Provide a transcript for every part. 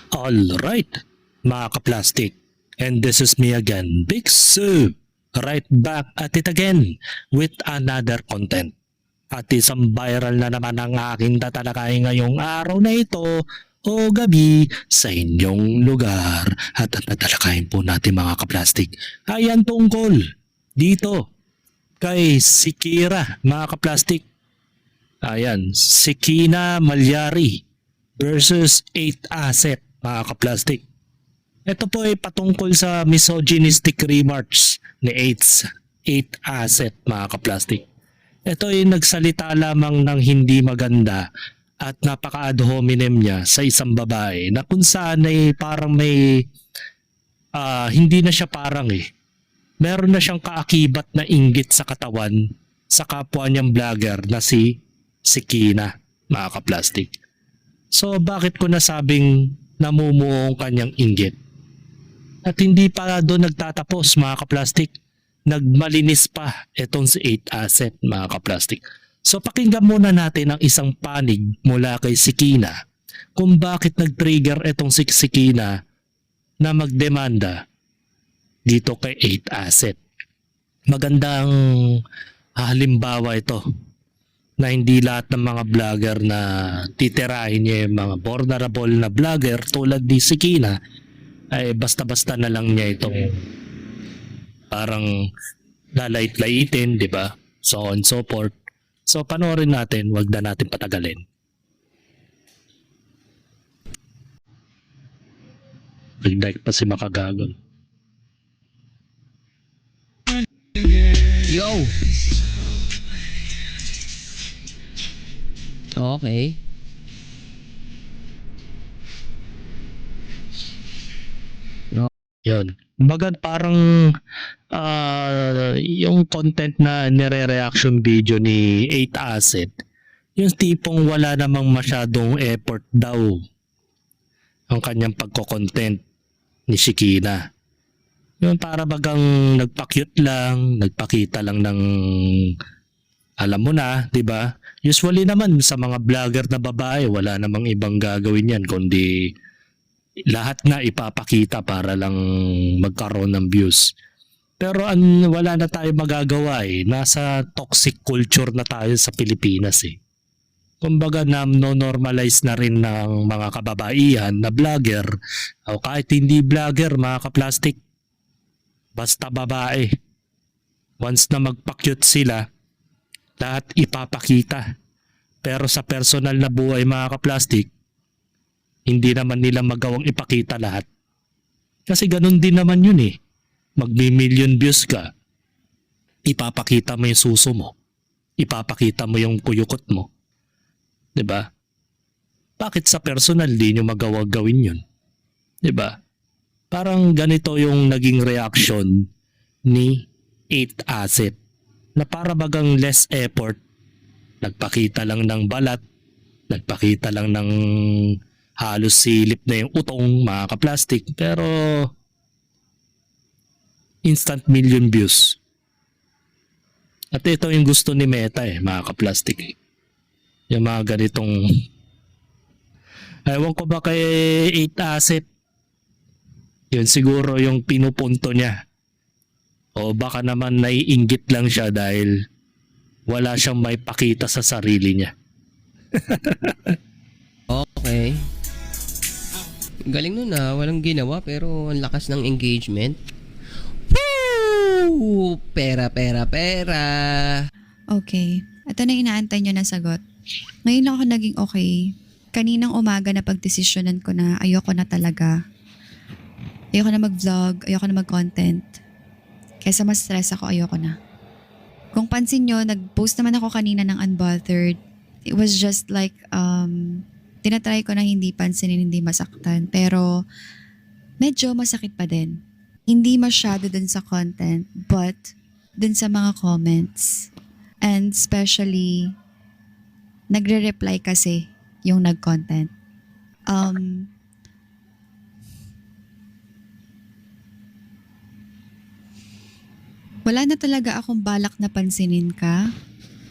Alright, mga kaplastic. And this is me again, Big Sue. Right back at it again with another content. At isang viral na naman ang aking tatalakay ngayong araw na ito o gabi sa inyong lugar. At ang tatalakayin po natin mga kaplastic ay ang tungkol dito kay Sikira mga kaplastic. Ayan, Sikina Malyari versus 8 Asset mga kaplastic. Ito po ay patungkol sa misogynistic remarks ni 8 Asset mga kaplastic. Ito ay nagsalita lamang ng hindi maganda at napaka-ad hominem niya sa isang babae na kung saan ay parang may hindi na siya parang meron na siyang kaakibat na inggit sa katawan sa kapwa niyang vlogger na si Kina mga kaplastic. So bakit ko nasabing namumuo ang kanyang inggit? At hindi pa doon nagtatapos mga kaplastic. Nagmalinis pa itong si 8 Asset mga kaplastic. So pakinggan muna natin ang isang panig mula kay Sikina kung bakit nag-trigger itong si Sikina na magdemanda dito kay 8 Asset. Magandang halimbawa ito na hindi lahat ng mga vlogger na titirahin niya yung mga vulnerable na vlogger tulad ni Sikina ay basta-basta na lang niya itong parang lalait-laitin, di ba? So on so forth. So panoorin natin, wag na natin patagalin. Bigday pa si Makagagon. Yo! Okay. Yun. Kumbaga parang yung content na nire-reaction video ni 8 Asset, yung tipong wala namang masyadong effort daw ang kanyang pagko-content ni Shikina. Yung para bagang nagpa-cute lang, nagpakita lang ng alam mo na, 'di ba? Usually naman sa mga vlogger na babae, wala namang ibang gagawin yan kundi lahat na ipapakita para lang magkaroon ng views. Pero wala na tayo magagawa Nasa toxic culture na tayo sa Pilipinas Kumbaga no-normalize na rin ng mga kababaihan na vlogger o kahit hindi vlogger mga kaplastic. Basta babae. Once na magpa-cute sila, lahat ipapakita. Pero sa personal na buhay mga kaplastic, hindi naman nila magawang ipakita lahat. Kasi ganun din naman yun Magmi-million views ka, ipapakita mo yung suso mo. Ipapakita mo yung kuyukot mo. 'Di ba? Bakit sa personal di nyo magawa gawin yun? 'Di ba? Parang ganito yung naging reaction ni 8 Asset na para bagang less effort. Nagpakita lang ng balat, nagpakita lang ng halos silip na yung utong mga kaplastic pero instant million views. At ito yung gusto ni Meta mga kaplastic Yung mga ganitong ewan ko ba kay 8 Asset yun siguro yung pinupunto niya o baka naman naiinggit lang siya dahil wala siyang may pakita sa sarili niya. Okay. Galing nun walang ginawa pero ang lakas ng engagement. Woo! Pera, pera, pera. Okay. Ito na inaantay nyo na sagot. Ngayon lang ako naging okay. Kaninang umaga na pagdesisyonan ko na ayoko na talaga. Ayoko na mag-vlog, ayoko na mag-content. Kaysa mas stress ako, ayoko na. Kung pansin nyo, nag-post naman ako kanina ng Unbothered. It was just like, tinatry ko na hindi pansinin, hindi masaktan. Pero, medyo masakit pa din. Hindi masyado dun sa content, but dun sa mga comments. And especially, nagre-reply kasi yung nag-content. Wala na talaga akong balak na pansinin ka.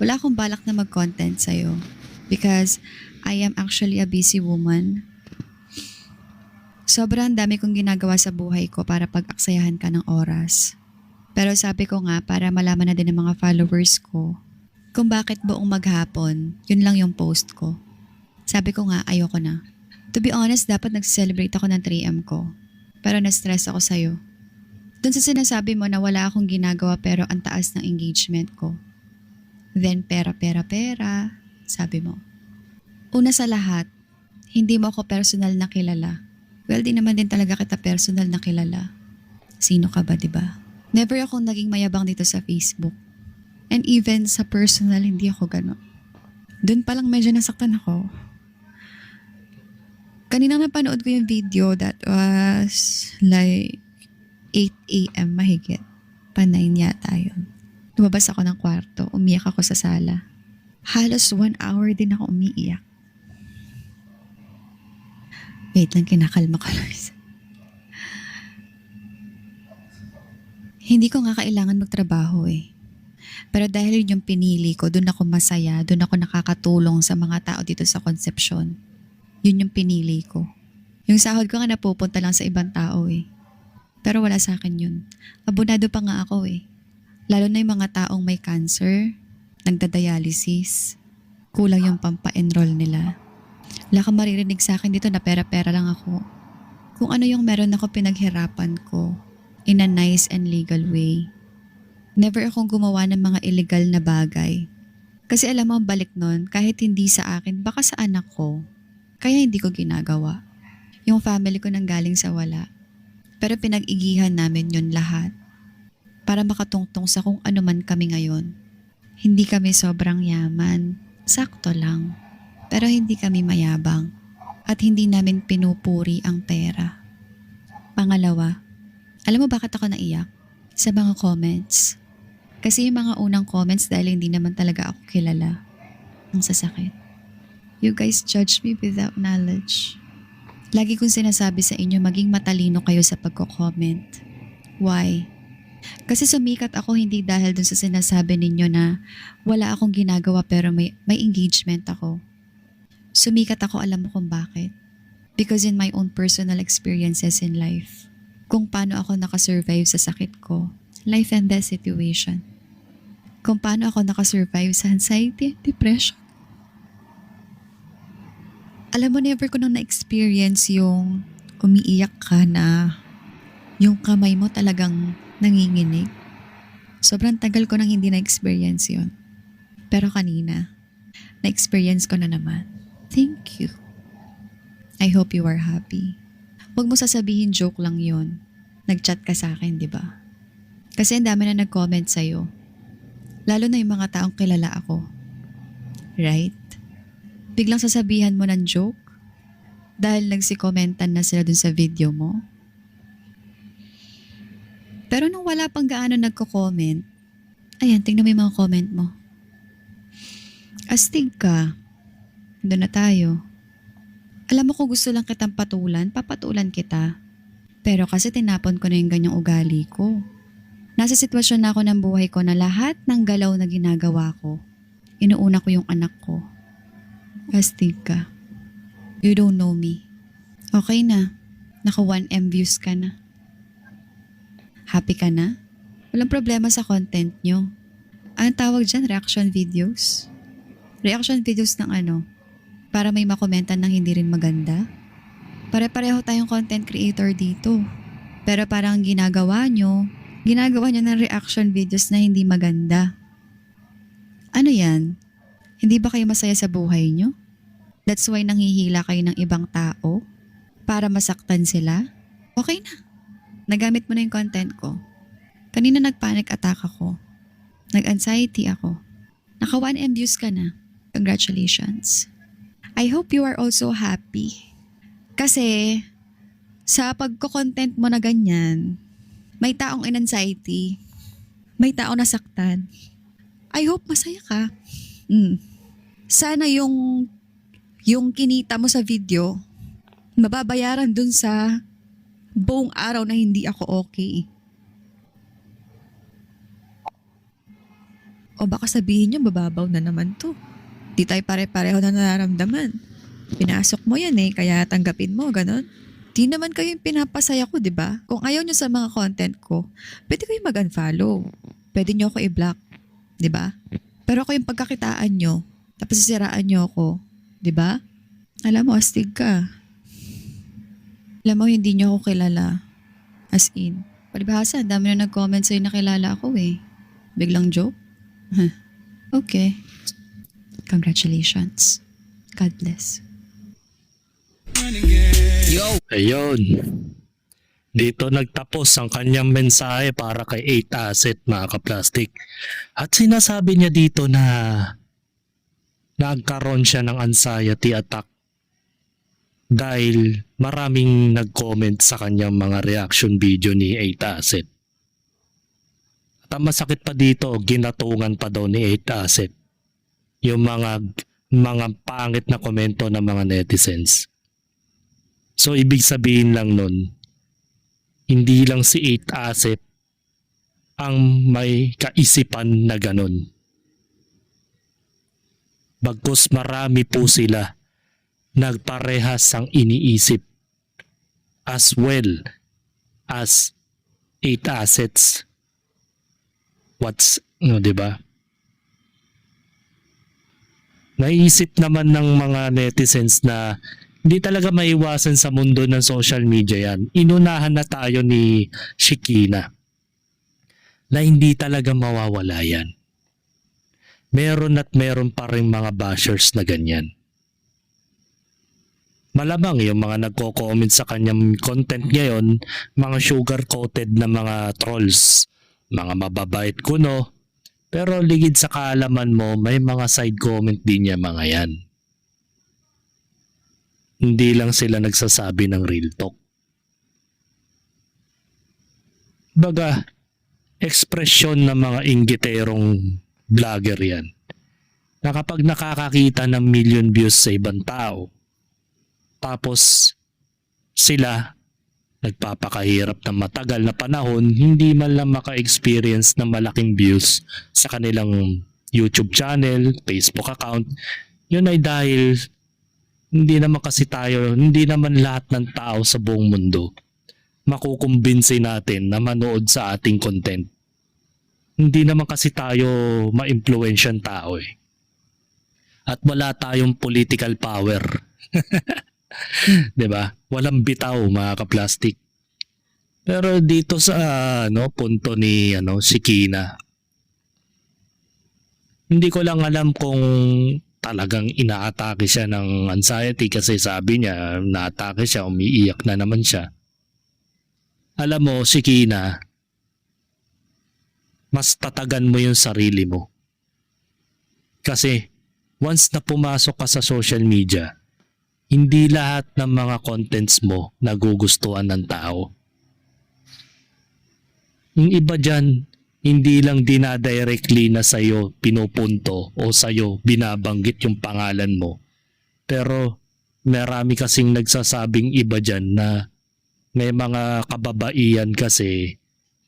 Wala akong balak na mag-content sa'yo. Because I am actually a busy woman. Sobrang dami kong ginagawa sa buhay ko para pag-aksayahan ka ng oras. Pero sabi ko nga para malaman na din ng mga followers ko kung bakit buong maghapon, yun lang yung post ko. Sabi ko nga ayoko na. To be honest, dapat nag-celebrate ako ng 3M ko. Pero na-stress ako sa'yo. Doon sa sinasabi mo na wala akong ginagawa pero ang taas ng engagement ko. Then pera, sabi mo. Una sa lahat, hindi mo ako personal na kilala. Well, di naman din talaga kita personal na kilala. Sino ka ba, diba? Never akong naging mayabang dito sa Facebook. And even sa personal, hindi ako gano'n. Doon pa lang medyo nasaktan ako. Kanina napanood ko yung video that was like 8 a.m. mahigit. Pa 9 yata yun. Lumabas ako ng kwarto, umiyak ako sa sala. Halos 1 hour din ako umiiyak. Wait lang, kinakalma ko lang. Hindi ko nga kailangan magtrabaho eh. Pero dahil yun yung pinili ko, dun ako masaya, dun ako nakakatulong sa mga tao dito sa Concepcion. Yun yung pinili ko. Yung sahod ko nga napupunta lang sa ibang tao eh. Pero wala sa akin yun. Abonado pa nga ako eh. Lalo na yung mga taong may cancer, nagda-dialysis, kulang yung pampa-enroll nila. Wala kang maririnig sa akin dito na pera-pera lang ako. Kung ano yung meron ako pinaghirapan ko in a nice and legal way. Never akong gumawa ng mga illegal na bagay. Kasi alam mo ang balik nun, kahit hindi sa akin, baka sa anak ko. Kaya hindi ko ginagawa. Yung family ko nanggaling sa wala. Pero pinag-igihan namin yun lahat. Para makatungtong sa kung ano man kami ngayon. Hindi kami sobrang yaman. Sakto lang. Pero hindi kami mayabang. At hindi namin pinupuri ang pera. Pangalawa, alam mo bakit ako naiyak? Sa mga comments. Kasi yung mga unang comments dahil hindi naman talaga ako kilala. Ang sasakit. You guys judge me without knowledge. Lagi kong sinasabi sa inyo maging matalino kayo sa pagko-comment. Why? Kasi sumikat ako hindi dahil dun sa sinasabi ninyo na wala akong ginagawa pero may engagement ako. Sumikat ako, alam mo kung bakit. Because in my own personal experiences in life, kung paano ako nakasurvive sa sakit ko, life and death situation. Kung paano ako nakasurvive sa anxiety and depression. Alam mo, never ko nang na-experience yung umiiyak ka na yung kamay mo talagang nanginginig. Sobrang tagal ko nang hindi na-experience yun. Pero kanina, na-experience ko na naman. Thank you. I hope you are happy. Huwag mo sasabihin joke lang yun. Nag-chat ka sa akin, di ba? Kasi ang dami na nag-comment sa'yo. Lalo na yung mga taong kilala ako. Right? Biglang sasabihan mo ng joke dahil nagsikomentan na sila dun sa video mo. Pero nung wala pang gaano nagko-comment, ayan, tingnan mo yung mga comment mo. Astig ka. Doon na tayo. Alam mo kung gusto lang kitang patulan, papatulan kita. Pero kasi tinapon ko na yung ganyang ugali ko. Nasa sitwasyon na ako ng buhay ko na lahat ng galaw na ginagawa ko, inuuna ko yung anak ko. Astig ka. You don't know me. Okay na. Naka 1M views ka na. Happy ka na? Walang problema sa content nyo. Ang tawag dyan, reaction videos. Reaction videos ng ano? Para may makomentan ng hindi rin maganda. Pare-pareho tayong content creator dito. Pero parang ginagawa nyo ng reaction videos na hindi maganda. Ano yan? Hindi ba kayo masaya sa buhay nyo? That's why nanghihila kayo ng ibang tao? Para masaktan sila? Okay na. Nagamit mo na yung content ko. Kanina nag-panic attack ako. Nag-anxiety ako. Naka 1M views ka na. Congratulations. I hope you are also happy. Kasi sa pagko-content mo na ganyan, may taong in anxiety, may taong nasaktan. I hope masaya ka. Sana yung kinita mo sa video, mababayaran dun sa buong araw na hindi ako okay. O baka sabihin nyo, mababaw na naman to. Di tayo pare-pareho na nararamdaman. Pinasok mo yan kaya tanggapin mo, ganon. Di naman kayo yung pinapasaya ko, di ba? Kung ayaw nyo sa mga content ko, pwede kayo mag-unfollow. Pwede nyo ako i-block, di ba? Pero ako yung pagkakitaan nyo, tapos sisiraan nyo ako, di ba? Alam mo, astig ka. Alam mo, hindi nyo ako kilala. As in. Palibhasa, ang dami na nag-comment sa'yo na kilala ako eh. Biglang joke? Okay. Congratulations. God bless. Yo! Ayun. Dito nagtapos ang kanyang mensahe para kay 8 Asset, mga kaplastik. At sinasabi niya dito na nagkaroon siya ng anxiety attack dahil maraming nag-comment sa kanyang mga reaction video ni 8 Asset. At ang masakit pa dito, ginatungan pa daw ni 8 Asset yung mga pangit na komento ng mga netizens. So ibig sabihin lang nun, hindi lang si 8 Asset ang may kaisipan na ganun. Bagkus marami po sila nagparehas ang iniisip as well as 8 Assets. Diba? Naisip naman ng mga netizens na hindi talaga maiwasan sa mundo ng social media yan. Inunahan na tayo ni Shikina na hindi talaga mawawala yan. Meron at meron pa rin mga bashers na ganyan. Malamang yung mga nagko-comment sa kanyang content ngayon, mga sugar-coated na mga trolls, mga mababait kuno. Pero ligid sa kaalaman mo, may mga side comment din niya mga yan. Hindi lang sila nagsasabi ng real talk. Baga, ekspresyon ng mga inggiterong vlogger yan. Na kapag nakakakita ng million views sa ibang tao, tapos sila nagpapakahirap ng matagal na panahon, hindi man lang maka-experience ng malaking views sa kanilang YouTube channel, Facebook account. Yun ay dahil hindi naman lahat ng tao sa buong mundo makukumbinsi natin na manood sa ating content. Hindi naman kasi tayo ma-influensyan tao eh. At wala tayong political power. 'Di ba? Walang bitaw, mga kaplastik. Pero dito sa punto ni Shikina, hindi ko lang alam kung talagang inaatake siya ng anxiety kasi sabi niya naatake siya, umiiyak na naman siya. Alam mo, Shikina, mas tatagan mo yung sarili mo. Kasi once na pumasok ka sa social media, hindi lahat ng mga contents mo nagugustuhan ng tao. Yung iba dyan, hindi lang dinadirectly na sa'yo pinupunto o sa'yo binabanggit yung pangalan mo. Pero marami kasing nagsasabing iba dyan na may mga kababaihan kasi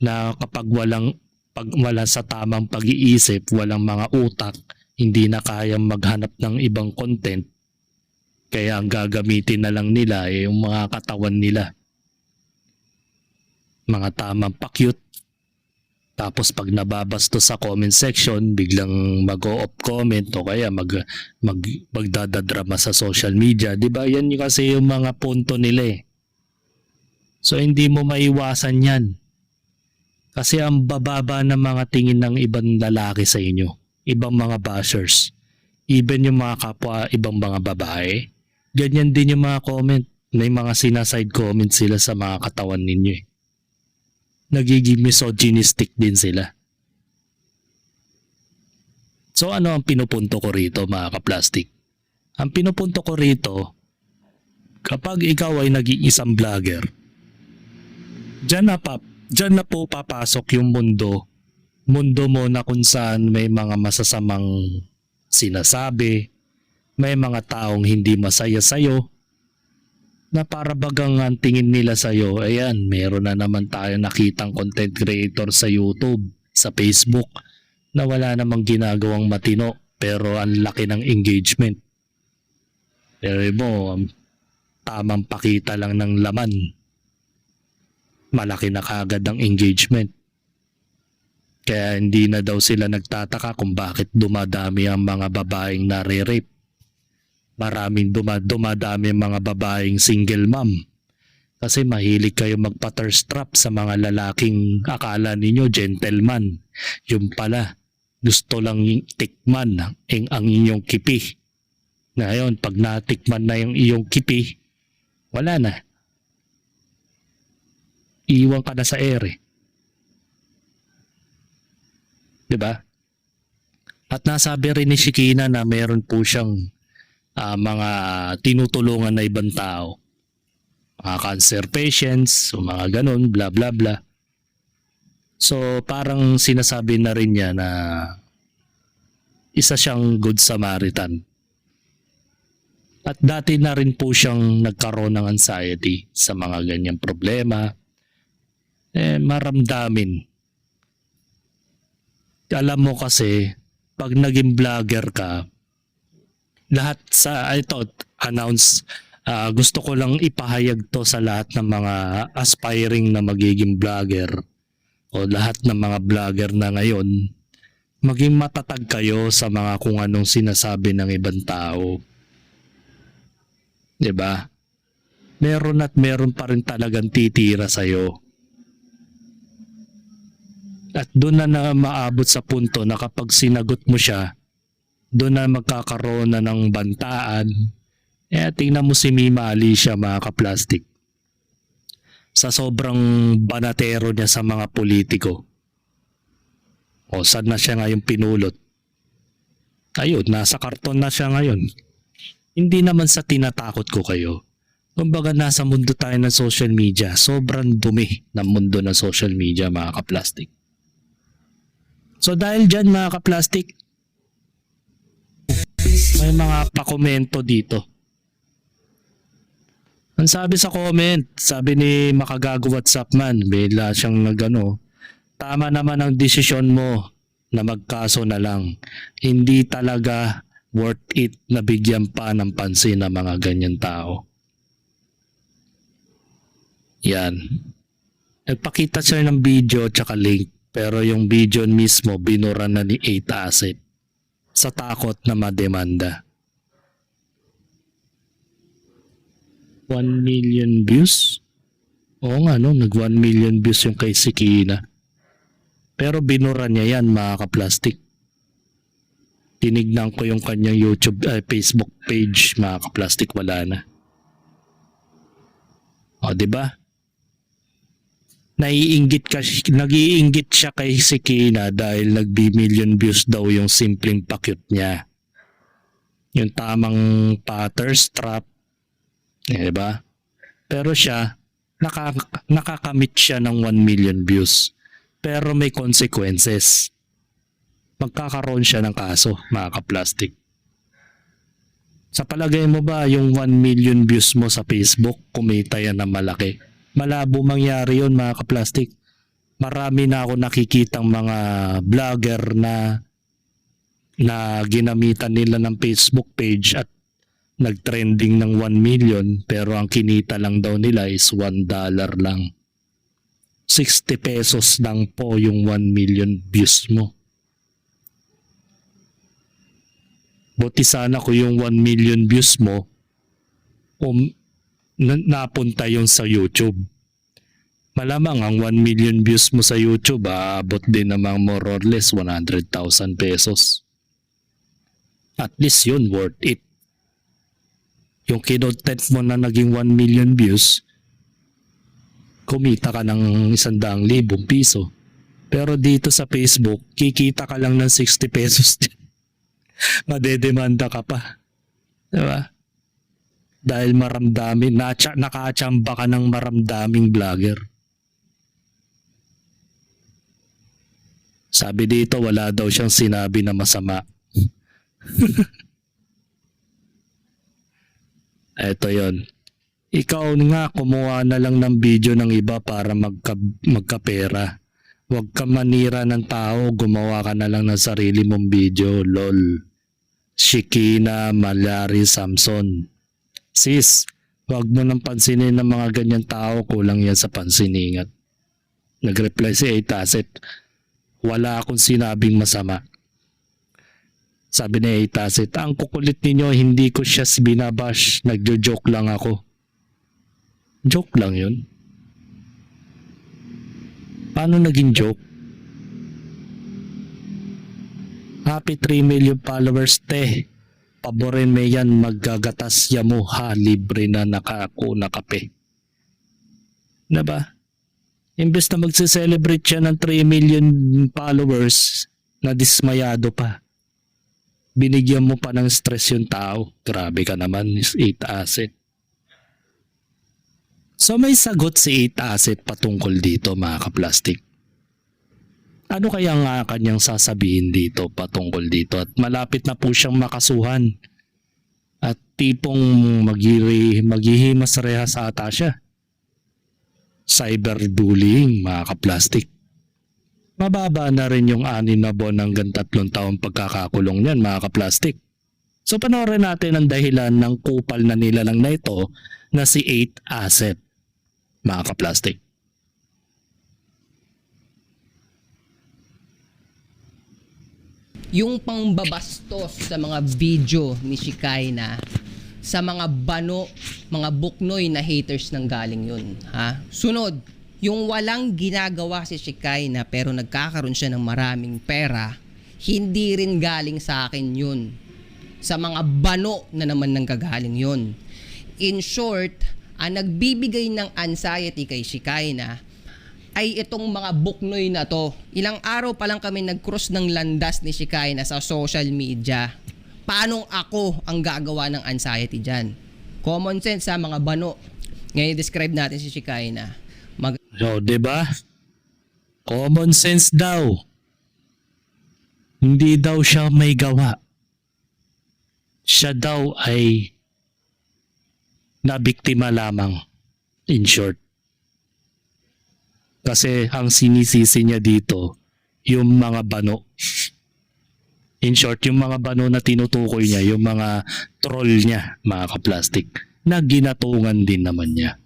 na kapag wala sa tamang pag-iisip, walang mga utak, hindi na kayang maghanap ng ibang content. Kaya ang gagamitin na lang nila yung mga katawan nila. Mga tamang pa-cute. Tapos pag nababastos sa comment section, biglang mag-o-off comment o kaya magdadadrama sa social media. Diba? Yan yung kasi yung mga punto nila eh. So hindi mo maiwasan yan. Kasi ang bababa ng mga tingin ng ibang lalaki sa inyo. Ibang mga bashers. Even yung mga kapwa ibang mga babae. Ganyan din yung mga comment. May mga sinaside comment sila sa mga katawan ninyo eh. Nagiging misogynistic din sila. So ano ang pinupunto ko rito, mga kaplastik? Ang pinupunto ko rito, kapag ikaw ay naging isang vlogger, dyan na po papasok yung mundo mo na kung saan may mga masasamang sinasabi, may mga taong hindi masaya sa'yo, na para bagang ang tingin nila sa'yo, ayan, meron na naman tayo nakitang content creator sa YouTube, sa Facebook, na wala namang ginagawang matino, pero ang laki ng engagement. Pero mo, tamang pakita lang ng laman, malaki na kagad ang engagement. Kaya hindi na daw sila nagtataka kung bakit dumadami ang mga babaeng nare-rape. Maraming dumadami ang mga babaeng single mom. Kasi mahilig kayo magpa-thirst trap sa mga lalaking akala ninyo gentleman. Yung pala, gusto lang tikman ang inyong kipi. Ngayon, pag natikman na yung iyong kipi, wala na. Iwan ka na sa ere. Diba? At nasabi rin ni Shikina na meron po siyang mga tinutulungan na ibang tao. Mga cancer patients, o mga ganun, bla bla bla. So parang sinasabi na rin niya na isa siyang good Samaritan. At dati na rin po siyang nagkaroon ng anxiety sa mga ganyang problema. Maramdamin. Alam mo kasi, pag naging vlogger ka, lahat sa, ito, announce, gusto ko lang ipahayag to sa lahat ng mga aspiring na magiging vlogger o lahat ng mga vlogger na ngayon, maging matatag kayo sa mga kung anong sinasabi ng ibang tao. 'Di ba? Meron at meron pa rin talagang titira sa'yo. At doon na maabot sa punto na kapag sinagot mo siya, doon na magkakaroon na ng bantaan. Tingnan mo si Mima Alicia, mga kaplastik. Sa sobrang banatero niya sa mga politiko. O saan na siya ngayon pinulot? Ayun, nasa karton na siya ngayon. Hindi naman sa tinatakot ko kayo. Kumbaga nasa mundo tayo ng social media. Sobrang dumi ng mundo ng social media, mga kaplastik. So dahil dyan, mga kaplastik, may mga pakomento dito. Ang sabi sa comment, sabi ni Makagago WhatsApp man, bigla siyang nagano, tama naman ang desisyon mo na magkaso na lang. Hindi talaga worth it na bigyan pa ng pansin ng mga ganyan tao. Yan. Nagpakita siya ng video at link, pero yung video mismo binura na ni 8 Asset sa takot na mademanda. 1 million views? Oo nga no, nag 1 million views yung kay Shikina. Pero binura niya yan, mga kaplastik. Tinignan ko yung kanyang Facebook page, mga kaplastik, wala na. O, diba? Nag-iinggit siya kay Shikina dahil nag-million views daw yung simpleng pakyut niya. Yung tamang thirst trap. Diba? Pero siya, nakakamit siya ng 1 million views. Pero may consequences. Magkakaroon siya ng kaso, mga kaplastik. Sa palagay mo ba yung 1 million views mo sa Facebook, kumita yan ng malaki? Malabo mangyari yun, mga kaplastik. Marami na ako nakikitang mga vlogger na ginamitan nila ng Facebook page at nagtrending ng 1 million pero ang kinita lang daw nila is $1 lang. 60 pesos lang po yung 1 million views mo. Buti sana ko yung 1 million views mo napunta yun sa YouTube. Malamang ang 1 million views mo sa YouTube aabot din namang more or less 100,000 pesos. At least yun worth it. Yung kinontent mo na naging 1 million views, kumita ka ng 100,000 piso. Pero dito sa Facebook, kikita ka lang ng 60 pesos. Madedemanda ka pa. Diba? Dahil nakachamba ka ng maramdaming vlogger. Sabi dito, wala daw siyang sinabi na masama. Eto yon. Ikaw nga, kumuha na lang ng video ng iba para magkapera. Huwag ka manira ng tao, gumawa ka na lang ng sarili mong video, lol. Shikina Malari Samson. Sis, Huwag mo nang pansinin ng mga ganyan tao, kulang yan sa pansiningat. Nag-reply si 8 Asset, wala akong sinabing masama. Sabi ni 8 Asset, ang kukulit ninyo, hindi ko siya binabash, nagjo-joke lang ako. Joke lang yun? Paano naging joke? Happy 3 million followers, te. Paborin mo yan, maggagatas ya mo ha, libre na nakako na kape. Na ba? Imbes na magse-celebrate siya ng 3 million followers, na dismayado pa. Binigyan mo pa ng stress yung tao. Grabe ka naman, 8 Asset. So may sagot si 8 Asset patungkol dito, mga kaplastik. Ano kaya nga kanyang sasabihin dito patungkol dito? At malapit na po siyang makasuhan. At tipong maghihimas rehas ata siya. Cyberbullying, mga kaplastik. Mababa na rin yung 6 na buwan hanggang 3 taong pagkakakulong niyan, mga kaplastik. So panoorin natin ang dahilan ng kupal na nilalang na ito na si 8 Asset, mga kaplastik. Yung pangbabastos sa mga video ni Shikaina sa mga bano, mga buknoy na haters ng galing yun. Ha? Sunod, yung walang ginagawa si Shikaina pero nagkakaroon siya ng maraming pera, hindi rin galing sa akin yun. Sa mga bano na naman nang gagaling yun. In short, ang nagbibigay ng anxiety kay Shikaina ay itong mga buknoy na to. Ilang araw pa lang kami nag-cross ng landas ni Shikaina sa social media. Paano ako ang gagawa ng anxiety dyan? Common sense sa mga bano. Ngayon describe natin si Shikaina. So, 'di ba? Common sense daw. Hindi daw siya may gawa. Siya daw ay nabiktima lamang. In short. Kasi ang sinisisi niya dito, yung mga bano. In short, yung mga bano na tinutukoy niya, yung mga troll niya, mga kaplastik, na ginatungan din naman niya.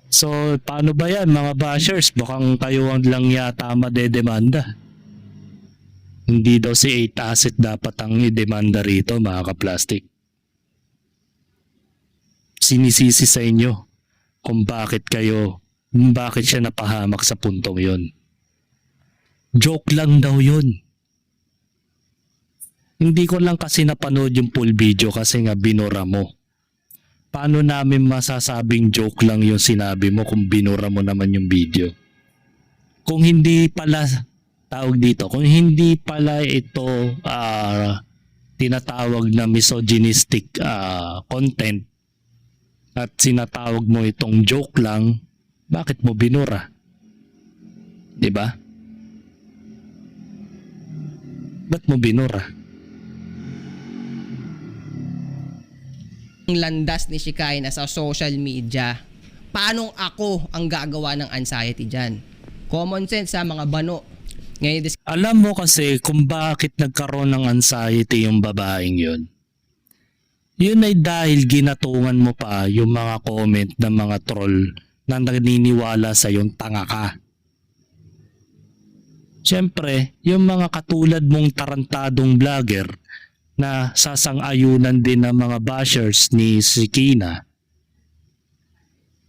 So, paano ba yan, mga bashers? Mukhang kayo ang lang yata madedemanda. Hindi daw si 8 Asset dapat ang idemanda rito, mga kaplastik. Sinisisi sa inyo kung bakit siya napahamak sa puntong yon. Joke lang daw yun. Hindi ko lang kasi napanood yung full video kasi nga binura mo. Paano namin masasabing joke lang yung sinabi mo kung binura mo naman yung video? Kung hindi pala, kung hindi pala ito tinatawag na misogynistic content, at sinatawag mo itong joke lang, bakit mo binura? 'Di ba? Ba't mo binura? Ang landas ni Shikaina sa social media. Paano ako ang gagawa ng anxiety dyan? Common sense sa mga bano. Ngayon Alam mo kasi kung bakit nagkaroon ng anxiety yung babaeng yun. Yun ay dahil ginatungan mo pa yung mga comment ng mga troll na naniniwala sa yung tanga ka. Siyempre, yung mga katulad mong tarantadong vlogger na sasang-ayunan din ng mga bashers ni Shikaina,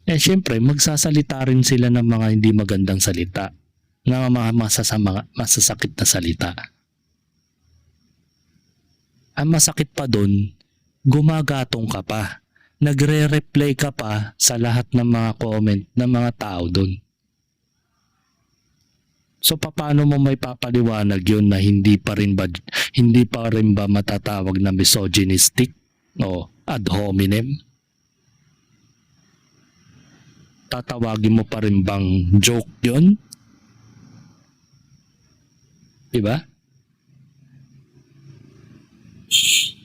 siyempre magsasalita rin sila ng mga hindi magandang salita, ng mga masasakit na salita. Ang masakit pa dun, gumagatong ka pa, nagre-reply ka pa sa lahat ng mga comment ng mga tao dun. So paano mo may papaliwanag yun na hindi pa rin ba matatawag na misogynistic o ad hominem? Tatawagin mo pa rin bang joke yun? Diba?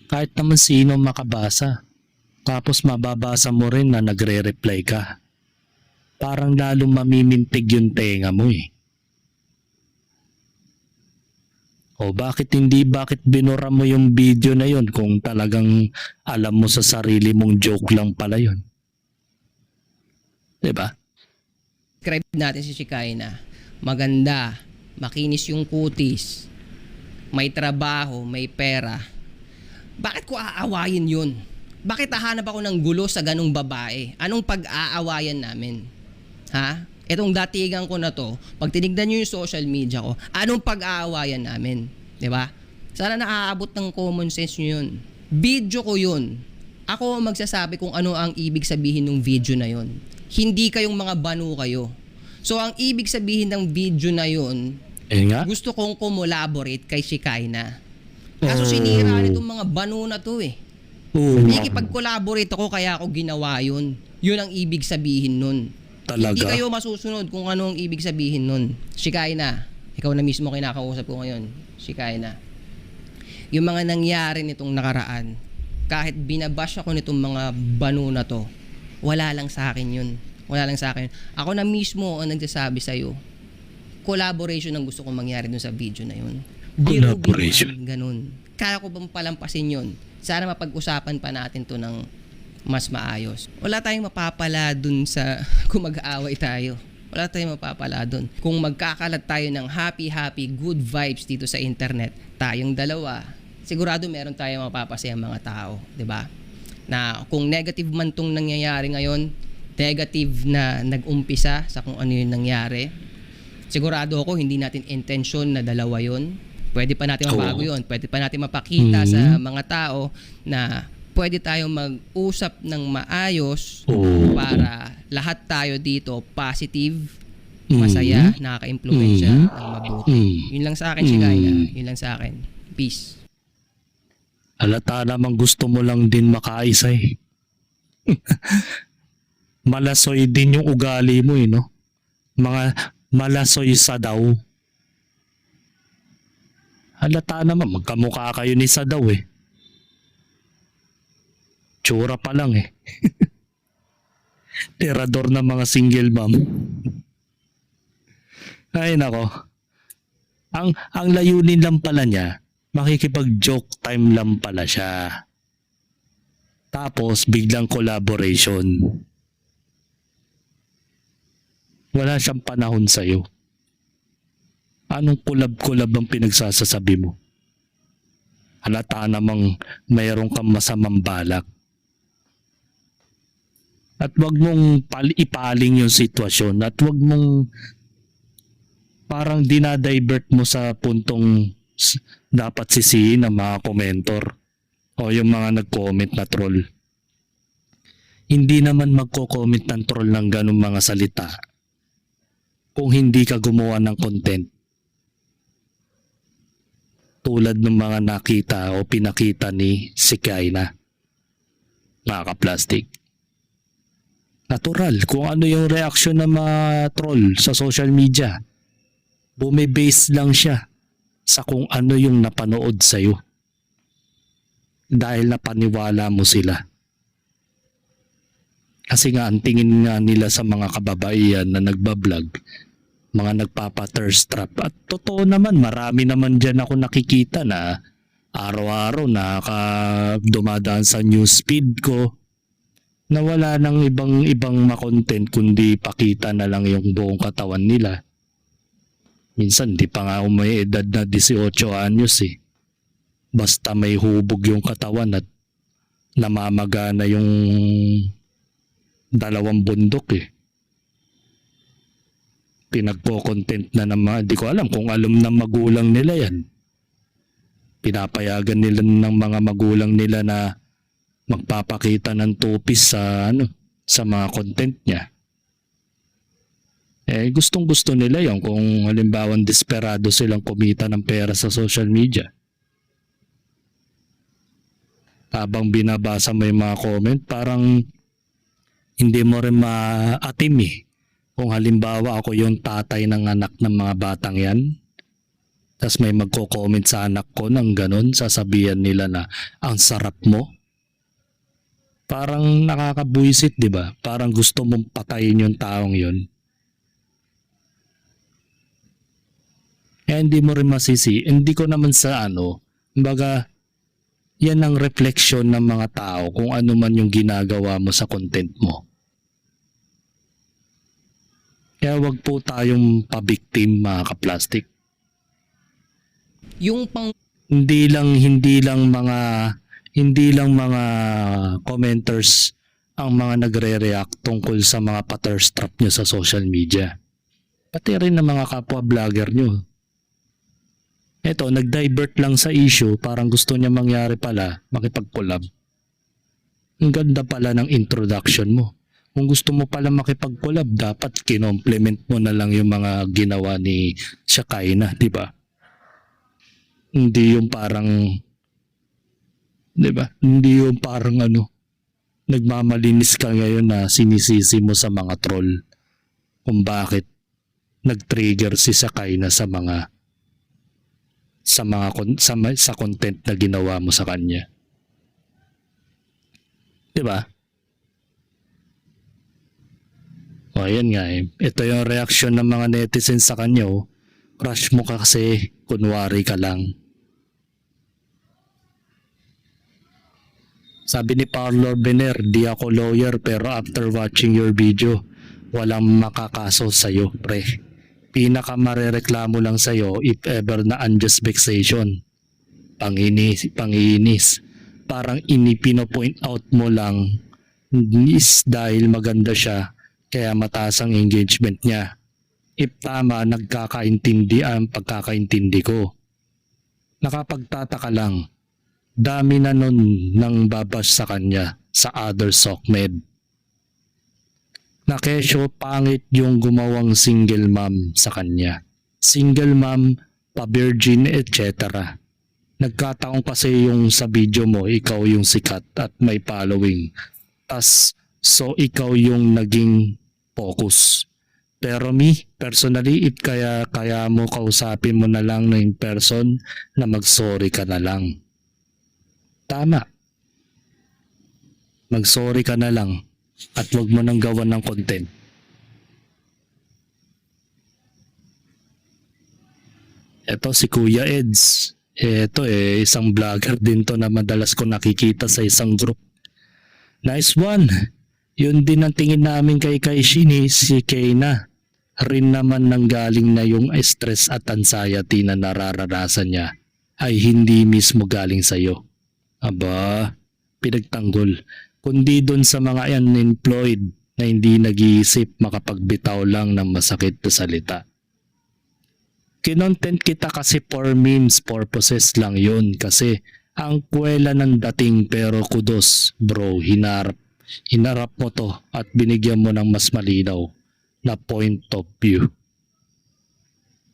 Kahit naman sino makabasa, tapos mababasa mo rin na nagre-reply ka. Parang lalong mamimintig yung tenga mo eh. O bakit binura mo yung video na yun kung talagang alam mo sa sarili mong joke lang pala yun? Diba? Describe natin si Shikay na maganda, makinis yung kutis, may trabaho, may pera. Bakit ko aawayin yun? Bakit hahanap ako ng gulo sa ganong babae? Anong pag-aawayan namin? Ha? Etong datigan ko na to, pag tinignan nyo yung social media ko, anong pag-aawayan namin? 'Di ba? Sana naaabot ng common sense nyo yun. Video ko yun. Ako ang magsasabi kung ano ang ibig sabihin ng video na yun. Hindi kayong mga banu kayo. So ang ibig sabihin ng video na yun, Nga? gusto kong collaborate kay Shikay na. Kaso sinira nitong mga banu na to eh. Nakikipag-collaborate ako kaya ako ginawa yun. Yun ang ibig sabihin nun. Talaga? Hindi kayo masusunod kung ano ang ibig sabihin nun. Shikay na. Ikaw na mismo kinakausap ko ngayon. Shikay na. Yung mga nangyari nitong nakaraan, kahit binabash ako nitong mga banu na to, wala lang sa akin yun. Wala lang sa akin. Ako na mismo ang nagsasabi sa'yo, collaboration ang gusto kong mangyari dun sa video na yun. Collaboration? Ganun. Kaya ko bang palampasin yun? Sana mapag-usapan pa natin to ng mas maayos. Wala tayong mapapala dun sa kung mag-aaway tayo. Wala tayong mapapala dun. Kung magkakalat tayo ng happy, good vibes dito sa internet, tayong dalawa, sigurado meron tayong mapapasayang mga tao. 'Di ba? Na kung negative man tong nangyayari ngayon, negative na nag-umpisa sa kung ano yung nangyari, sigurado ako hindi natin intention na dalawa yun. Pwede pa natin mabago yun. Pwede pa natin mapakita sa mga tao na pwede tayong mag-usap ng maayos para lahat tayo dito positive, masaya, nakaka-impluwensya ng mabuti. Yun lang sa akin, Shikaya. Yun lang sa akin. Peace. Halata namang gusto mo lang din makaisa eh. Malasoy din yung ugali mo eh, no? Mga malasoy sa daw. Halata naman, magkamukha kayo ni Sadaw eh. Tsura pa lang eh. Tirador ng mga single mom. Ay nako. Ang layunin lang pala niya, makikipag-joke time lang pala siya. Tapos biglang collaboration. Wala siyang panahon sa'yo. Anong collab ang pinagsasasabi mo? Halata namang mayroon kang masamang balak. At wag mong ipaling yung sitwasyon at wag mong parang dinadivert mo sa puntong dapat sisihin ng mga komentor o yung mga nag-comment na troll. Hindi naman magko-comment ng troll ng ganung mga salita kung hindi ka gumawa ng content. Tulad ng mga nakita o pinakita ni Shikay na mga ka-plastic. Natural kung ano yung reaksyon ng mga troll sa social media. Bumibase lang siya sa kung ano yung napanood sa'yo. Dahil napaniwala mo sila. Kasi nga ang tingin nga nila sa mga kababaihan na nagbablog, mga nagpapa-thirst trap. At totoo naman, marami naman dyan ako nakikita na araw-araw dumadaan sa newsfeed ko na wala nang ibang makontent kundi pakita na lang yung buong katawan nila. Minsan di pa nga may edad na 18 anyos eh. Basta may hubog yung katawan at namamagana yung dalawang bundok eh. Pinagpo-content na naman. Di ko alam kung alam ng magulang nila yan. Pinapayagan nila ng mga magulang nila na magpapakita ng tupis sa mga content niya. Gustong-gusto nila yon kung halimbawa desperado silang kumita ng pera sa social media. Habang binabasa mo yung mga comment, parang hindi mo rin maatim eh. Kung halimbawa ako yung tatay ng anak ng mga batang yan, tas may magko-comment sa anak ko ng ganun, sasabihan nila na ang sarap mo. Parang nakakabuisit, di ba? Parang gusto mong patayin yung taong yun. hindi mo rin masisi. Hindi ko naman sa kumbaga, yan ang refleksyon ng mga tao kung ano man yung ginagawa mo sa content mo. Kaya wag po tayong pabiktim mga kaplastik. Yung pang Hindi lang mga commenters ang mga nagre-react tungkol sa mga paterstrap nyo sa social media. Pati rin ng mga kapwa vlogger nyo. Eto, nag-divert lang sa issue, parang gusto niya mangyari pala, makipag-collab. Ang ganda pala ng introduction mo. Kung gusto mo pala makipag-collab, dapat kinomplement mo na lang yung mga ginawa ni Shakaina, di ba? Hindi yung parang, di ba? Hindi yung parang nagmamalinis ka ngayon na sinisisi mo sa mga troll kung bakit nag-trigger si Shakaina sa content na ginawa mo sa kanya. Di ba? O, ayan nga eh. Ito yung reaction ng mga netizens sa kanya. Crush mo ka kasi, kunwari ka lang. Sabi ni Parlor Bener, di ako lawyer pero after watching your video, walang makakaso sa'yo, pre. Pinaka marereklamo lang sa'yo if ever na unjust vexation. Panginis. Parang pino-point out mo lang is dahil maganda siya kaya mataas ang engagement niya. If tama, nagkakaintindi ang pagkakaintindi ko. Nakapagtataka lang, dami na nun nang babash sa kanya sa other Sokmed. Na kesyo pangit yung gumawang single mom sa kanya. Single mom, pa-virgin, etc. Nagkataon kasi yung sa video mo, ikaw yung sikat at may following. So ikaw yung naging focus. Pero personally, if kaya mo kausapin mo na lang na in person na mag-sorry ka na lang. Tama. Mag-sorry ka na lang at wag mo nang gawan ng content. Ito si Kuya Eds. Ito isang vlogger din to na madalas ko nakikita sa isang group. Nice one. Yun din ang tingin namin kay Shini, si Keina. Rin naman nanggaling na yung stress at anxiety na nararanasan niya ay hindi mismo galing sa'yo. Aba, pinagtanggol. Kundi dun sa mga unemployed na hindi nag-iisip makapagbitaw lang ng masakit na salita. Kinontent kita kasi for memes purposes lang yun kasi ang kwela ng dating pero kudos bro, hinarap mo to at binigyan mo ng mas malinaw na point of view.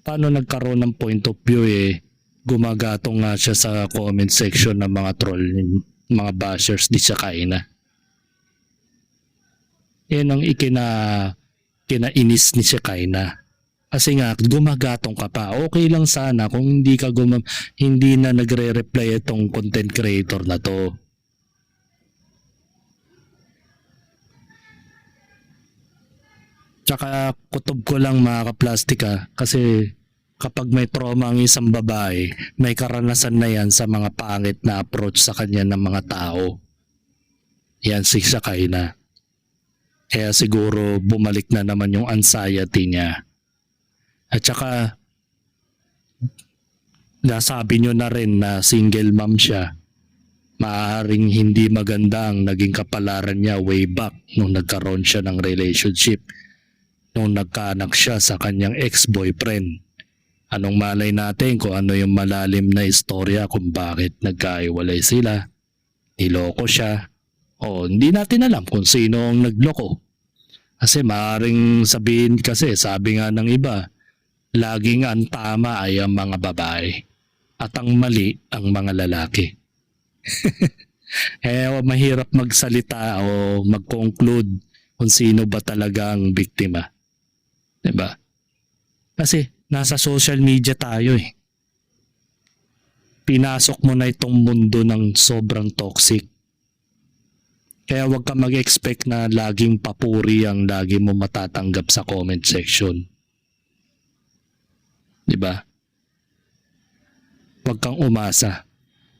Paano nagkaroon ng point of view gumagatong nga siya sa comment section ng mga troll, mga bashers di siya kaina. Yan ang kinainis ni Shakaina. Kasi nga, gumagatong ka pa. Okay lang sana kung hindi na nagre-reply itong content creator na to. Tsaka kutob ko lang mga kaplastika kasi kapag may trauma ang isang babae, may karanasan na yan sa mga pangit na approach sa kanya ng mga tao. Yan si Shakaina. Kaya siguro bumalik na naman yung anxiety niya. At saka nasabi nyo na rin na single mom siya. Maaaring hindi maganda ang naging kapalaran niya way back nung nagkaroon siya ng relationship. Nung nagkaanak siya sa kanyang ex-boyfriend. Anong malay natin kung ano yung malalim na istorya kung bakit nagkaiwalay sila. Niloko siya. O hindi natin alam kung sino ang nagloko. Kasi maaaring sabihin kasi sabi nga ng iba, laging ang tama ay ang mga babae at ang mali ang mga lalaki. Mahirap magsalita o mag-conclude kung sino ba talaga ang biktima. Diba? Kasi nasa social media tayo Pinasok mo na itong mundo ng sobrang toxic. Kaya wag ka mag-expect na laging papuri ang lagi mo matatanggap sa comment section. Diba? Huwag kang umasa.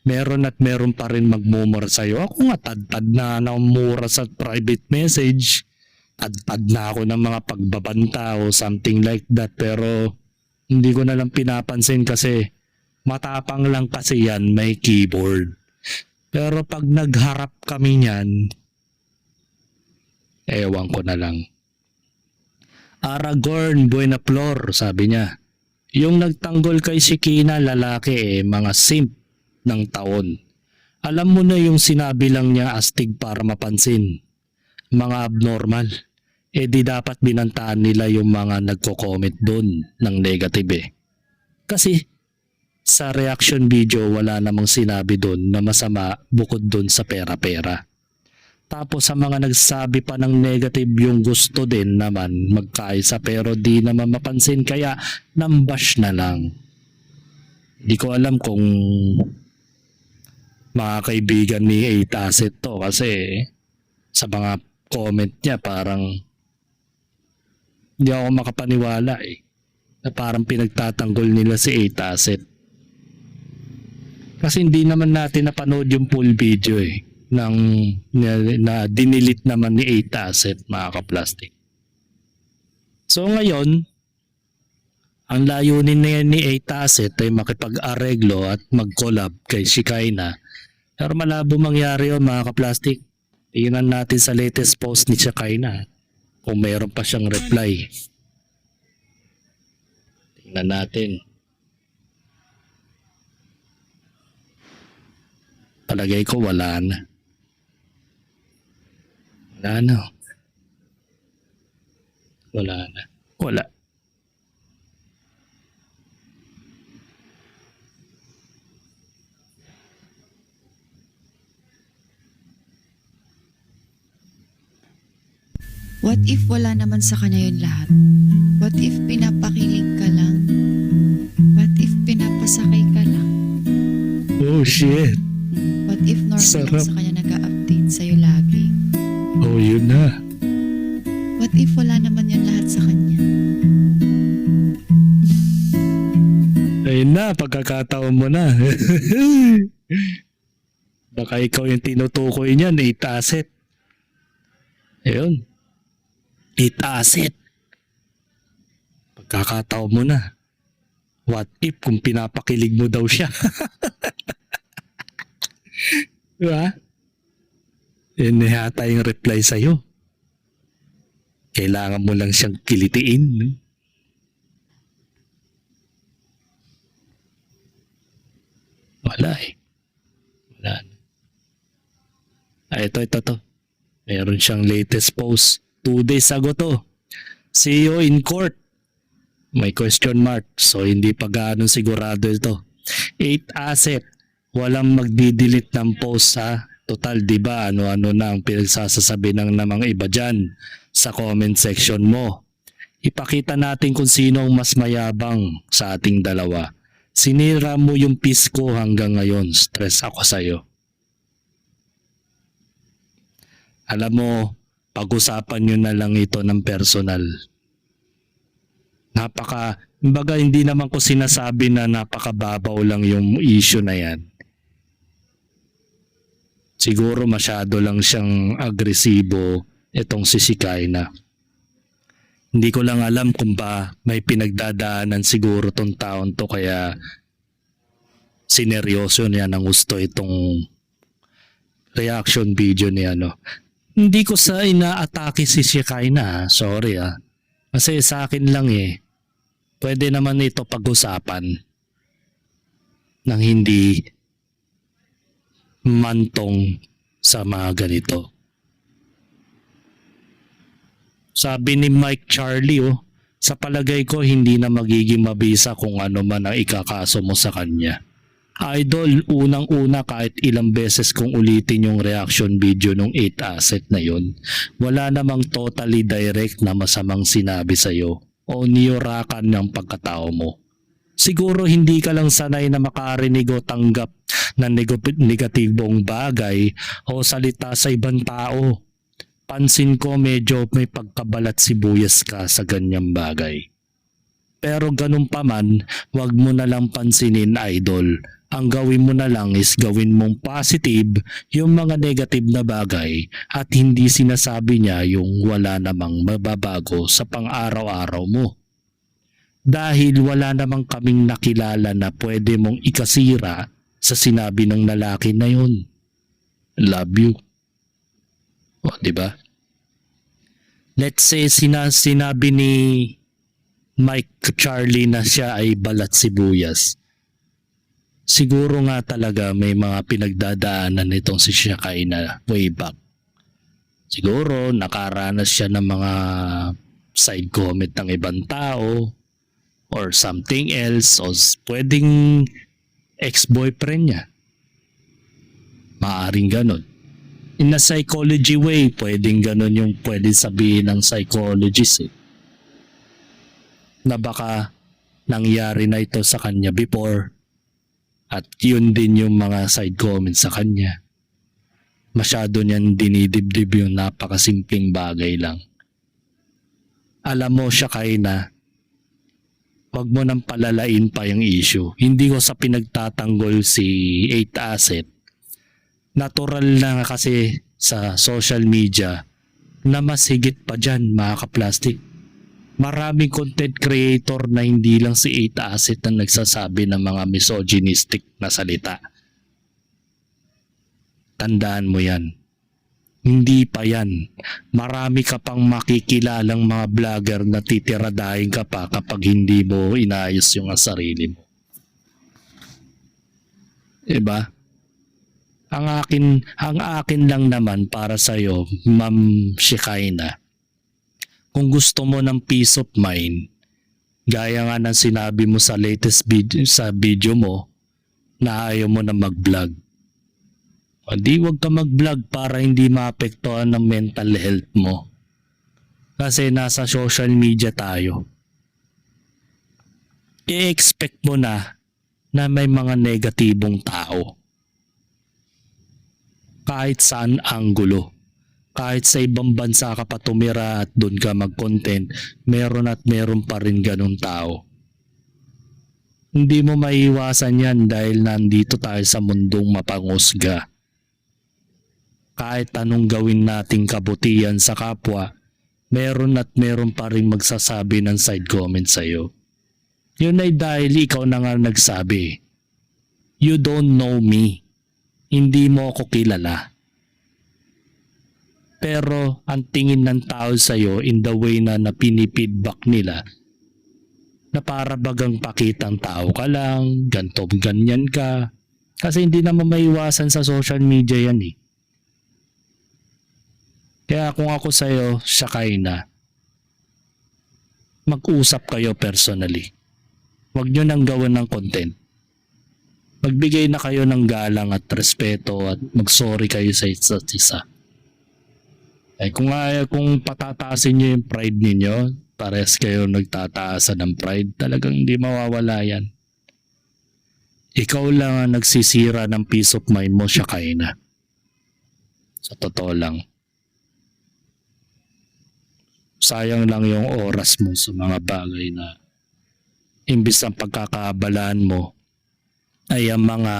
Meron at meron pa rin magmumura sa'yo. Ako nga, tad-tad na namumura sa private message. Tad-tad na ako ng mga pagbabanta o something like that. Pero hindi ko na lang pinapansin kasi matapang lang kasi yan, may keyboard. Pero pag nagharap kami niyan, ewan ko na lang. Aragorn Buenaflor, sabi niya. Yung nagtanggol kay Shikina, lalaki mga simp ng taon. Alam mo na yung sinabi lang niya astig para mapansin. Mga abnormal. Di dapat binantaan nila yung mga nagko-comment doon ng negative Kasi sa reaction video wala namang sinabi doon na masama bukod doon sa pera-pera. Tapos sa mga nagsabi pa ng negative yung gusto din naman magkaisa pero di naman mapansin kaya nambash na lang. Di ko alam kung mga kaibigan ni 8 Asset to kasi sa mga comment niya parang hindi ako makapaniwala na parang pinagtatanggol nila si 8 Asset. Kasi hindi naman natin napanood yung full video na dinilit naman ni 8 Asset mga kaplastic. So ngayon, ang layunin na yan ni 8 Asset ay makipag-areglo at mag-collab kay Shikaina. Pero malabo mangyari yun mga kaplastic. Tingnan natin sa latest post ni Shikaina kung mayroon pa siyang reply. Tingnan natin. Palagay ko wala na. Wala na. Wala na. Wala. What if wala naman sa kanya yun lahat? What if pinapakilig ka lang? What if pinapasakay ka lang? Oh shit. What if normal Sarap. lang sa kanya nag-a-update sa'yo lagi? Oh yun na. What if wala naman yun lahat sa kanya? Ayun na, pagkakataon mo na. Baka ikaw yung tinutukoy niyan, 8 Asset. Ayun. 8 Asset. Pagkakataon mo na. What if kung pinapakilig mo daw siya? Diba? Yun na yata yung reply sa'yo. Kailangan mo lang siyang kilitiin. Wala Wala. Ito. Meron siyang latest post. 2 days ago to. See you in court. May question mark. So hindi pa gaano sigurado ito. 8 Asset. Walang magdidelete ng post ha. Total diba ano-ano na ang pinagsasasabi ng namang iba dyan sa comment section mo. Ipakita natin kung sino ang mas mayabang sa ating dalawa. Sinira mo yung peace ko hanggang ngayon. Stress ako sa'yo. Alam mo, pag-usapan nyo na lang ito ng personal. Kumbaga hindi naman ko sinasabi na napakababaw lang yung issue na yan. Siguro masyado lang siyang agresibo itong si Shikaina. Hindi ko lang alam kung ba may pinagdadaanan siguro tong taon to kaya sineryoso niya ng gusto itong reaction video niya Hindi ko sa inaatake si Shikaina, sorry Kasi sa akin lang pwede naman ito pag-usapan ng hindi mantong sa mga ganito. Sabi ni Mike Charlie, sa palagay ko hindi na magiging mabisa kung ano man ang ikakaso mo sa kanya. Idol, unang-una kahit ilang beses kung ulitin yung reaction video ng 8 Asset na yun, wala namang totally direct na masamang sinabi sa'yo o niyurakan ng pagkatao mo. Siguro hindi ka lang sanay na makarinig o tanggap ng negatibong bagay o salita sa ibang tao. Pansin ko medyo may pagkabalat sibuyas ka sa ganyang bagay. Pero ganun pa man, wag mo na lang pansinin, idol. Ang gawin mo na lang is gawin mong positive yung mga negative na bagay at hindi sinasabi niya yung wala namang mababago sa pang-araw-araw mo. Dahil wala namang kaming nakilala na pwede mong ikasira sa sinabi ng lalaki na yun. Love you. O, diba? Let's say sinabi ni Mike Charlie na siya ay balat sibuyas. Siguro nga talaga may mga pinagdadaanan nitong si Shakay na way back. Siguro nakaranas siya ng mga side comment ng ibang tao or something else o pwedeng ex-boyfriend niya. Maaring ganun. In a psychology way, pwedeng ganun yung pwedeng sabihin ng psychologist na baka nangyari na ito sa kanya before at yun din yung mga side comments sa kanya. Masyado niyan dinidibdib yung napakasimpleng bagay lang. Alam mo siya kay na wag mo nang palalain pa yung issue. Hindi ko sa pinagtatanggol si 8 Asset. Natural na kasi sa social media na mas higit pa dyan mga ka-plastic. Maraming content creator na hindi lang si 8 Asset na nagsasabi ng mga misogynistic na salita. Tandaan mo yan. Hindi pa yan. Marami ka pang makikilalang mga vlogger na titiradahin ka pa kapag hindi mo inayos yung sarili mo. Diba? Ang akin lang naman para sa'yo, Ma'am Shikaina, kung gusto mo ng peace of mind, gaya nga ng sinabi mo sa latest video mo, na ayaw mo na mag-vlog. Di wag ka mag-vlog para hindi maapektuhan ng mental health mo. Kasi nasa social media tayo. I-expect mo na may mga negatibong tao. Kahit saan anggulo. Kahit sa ibang bansa ka pa tumira at doon ka mag-content, meron at meron pa rin ganun tao. Hindi mo maiiwasan yan dahil nandito tayo sa mundong mapangusga. Kahit anong gawin nating kabutihan sa kapwa, meron at meron pa rin magsasabi ng side comment sa'yo. Yun ay dahil ikaw na nga nagsabi, you don't know me. Hindi mo ako kilala. Pero ang tingin ng tao sa'yo in the way na pinipidback nila, na para bagang pakitang tao ka lang, ganto ganyan ka. Kasi hindi naman maiwasan sa social media yan eh. Kaya kung ako sa'yo, Shakaina, mag-usap kayo personally. Huwag nyo nang gawan ng content. Magbigay na kayo ng galang at respeto at mag-sorry kayo sa isa't isa. Kung patataasin nyo yung pride ninyo, pares kayo nagtataasan ng pride, talagang hindi mawawala yan. Ikaw lang ang nagsisira ng peace of mind mo, Shakaina. Sa totoo lang. Sayang lang yung oras mo sa mga bagay na imbis ang pagkakabalaan mo ay ang mga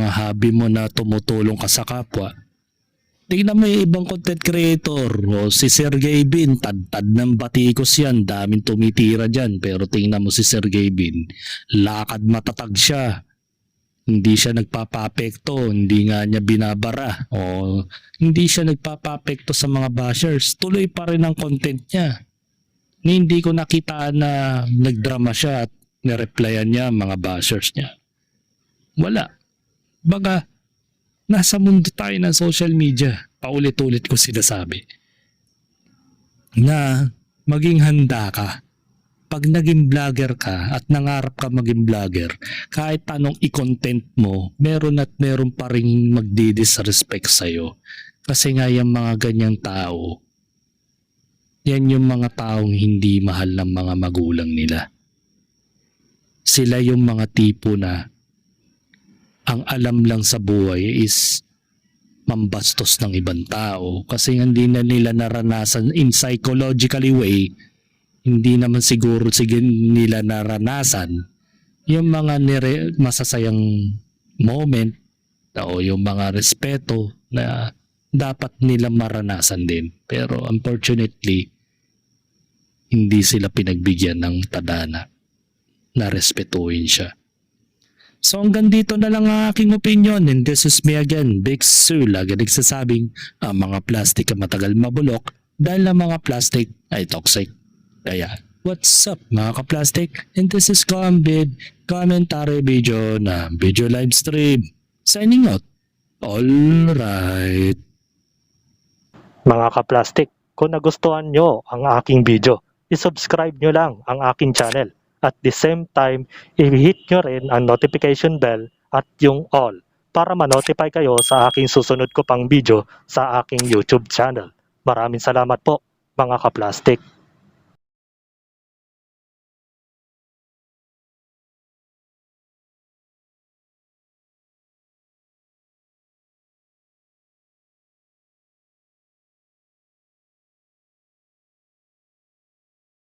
hobby mo na tumutulong ka sa kapwa. Tingnan mo yung ibang content creator. O si Sergey Bin, tad-tad ng batikos yan. Daming tumitira dyan. Pero tingnan mo si Sergey Bin, lakad matatag siya. Hindi siya nagpapapekto. Hindi nga niya binabara. O hindi siya nagpapapekto sa mga bashers. Tuloy pa rin ang content niya. Hindi ko nakita na nagdrama siya at nireplyan niya mga bashers niya. Wala. Baga, nasa mundo tayo ng social media. Paulit-ulit ko sinasabi na maging handa ka. Pag naging vlogger ka at nangarap ka maging vlogger, kahit anong i-content mo, meron at meron pa rin magdi-disrespect sa'yo. Kasi nga yung mga ganyang tao, yan yung mga taong hindi mahal ng mga magulang nila. Sila yung mga tipo na ang alam lang sa buhay is mambastos ng ibang tao kasi hindi na nila naranasan in psychologically way hindi naman siguro nila naranasan yung mga masasayang moment o yung mga respeto na dapat nila maranasan din. Pero unfortunately, hindi sila pinagbigyan ng tadhana na respetuhin siya. So hanggang dito na lang ang aking opinion, and this is me again, Big Sue. Lagi nagsasabing ang mga plastic ay matagal mabulok dahil ang mga plastic ay toxic. Kaya, what's up mga ka-plastic? And this is Combid commentary video na video live stream. Signing out. Alright. Mga ka-plastic, kung nagustuhan nyo ang aking video, isubscribe nyo lang ang aking channel. At the same time, i-hit nyo rin ang notification bell at yung all para ma-notify kayo sa aking susunod ko pang video sa aking YouTube channel. Maraming salamat po mga ka-plastic.